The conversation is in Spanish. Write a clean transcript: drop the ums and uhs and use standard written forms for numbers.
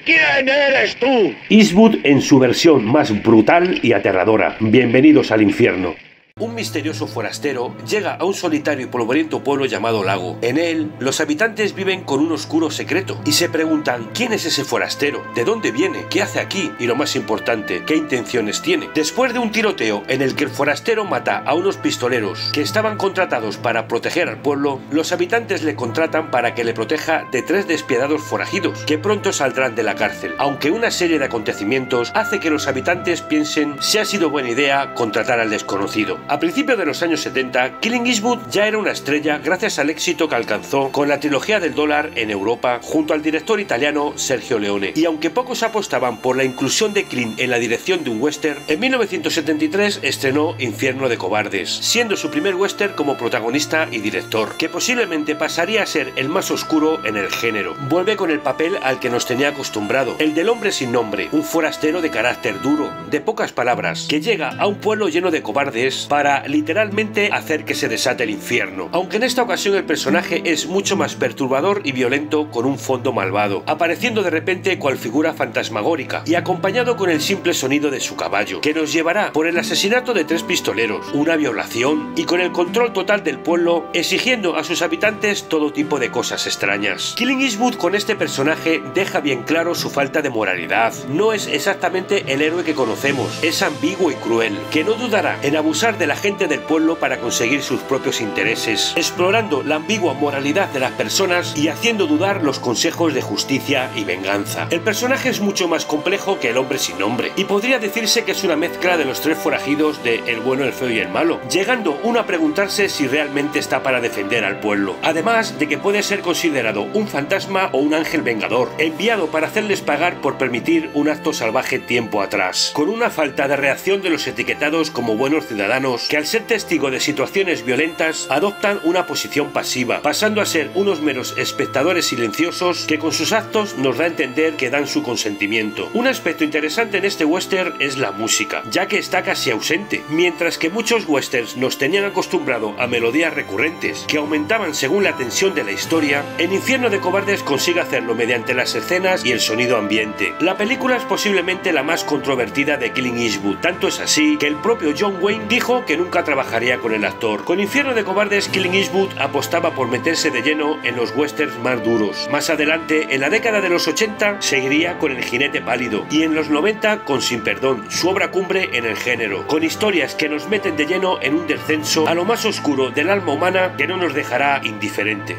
¿Quién eres tú? Eastwood en su versión más brutal y aterradora. Bienvenidos al infierno. Un misterioso forastero llega a un solitario y polvoriento pueblo llamado Lago. En él, los habitantes viven con un oscuro secreto y se preguntan ¿quién es ese forastero? ¿De dónde viene? ¿Qué hace aquí? Y lo más importante, ¿qué intenciones tiene? Después de un tiroteo en el que el forastero mata a unos pistoleros que estaban contratados para proteger al pueblo, los habitantes le contratan para que le proteja de 3 despiadados forajidos que pronto saldrán de la cárcel, aunque una serie de acontecimientos hace que los habitantes piensen si ha sido buena idea contratar al desconocido. A principios de los años 70, Clint Eastwood ya era una estrella gracias al éxito que alcanzó con la trilogía del dólar en Europa junto al director italiano Sergio Leone. Y aunque pocos apostaban por la inclusión de Clint en la dirección de un western, en 1973 estrenó Infierno de Cobardes, siendo su primer western como protagonista y director, que posiblemente pasaría a ser el más oscuro en el género. Vuelve con el papel al que nos tenía acostumbrado, el del hombre sin nombre, un forastero de carácter duro, de pocas palabras, que llega a un pueblo lleno de cobardes para literalmente hacer que se desate el infierno. Aunque en esta ocasión el personaje es mucho más perturbador y violento con un fondo malvado, apareciendo de repente cual figura fantasmagórica y acompañado con el simple sonido de su caballo, que nos llevará por el asesinato de 3 pistoleros, una violación y con el control total del pueblo, exigiendo a sus habitantes todo tipo de cosas extrañas. Clint Eastwood con este personaje deja bien claro su falta de moralidad. No es exactamente el héroe que conocemos, es ambiguo y cruel, que no dudará en abusar de la gente del pueblo para conseguir sus propios intereses, explorando la ambigua moralidad de las personas y haciendo dudar los consejos de justicia y venganza. El personaje es mucho más complejo que el hombre sin nombre, y podría decirse que es una mezcla de los 3 forajidos de El bueno, el feo y el malo, llegando uno a preguntarse si realmente está para defender al pueblo, además de que puede ser considerado un fantasma o un ángel vengador, enviado para hacerles pagar por permitir un acto salvaje tiempo atrás, con una falta de reacción de los etiquetados como buenos ciudadanos que al ser testigo de situaciones violentas adoptan una posición pasiva, pasando a ser unos meros espectadores silenciosos que con sus actos nos da a entender que dan su consentimiento. Un aspecto interesante en este western es la música, ya que está casi ausente, mientras que muchos westerns nos tenían acostumbrado a melodías recurrentes que aumentaban según la tensión de la historia, en Infierno de Cobardes consigue hacerlo mediante las escenas y el sonido ambiente. La película es posiblemente la más controvertida de Clint Eastwood, tanto es así que el propio John Wayne dijo que nunca trabajaría con el actor. Con Infierno de Cobardes, Clint Eastwood apostaba por meterse de lleno en los westerns más duros. Más adelante, en la década de los 80, seguiría con El jinete pálido y en los 90 con Sin perdón, su obra cumbre en el género, con historias que nos meten de lleno en un descenso a lo más oscuro del alma humana que no nos dejará indiferente.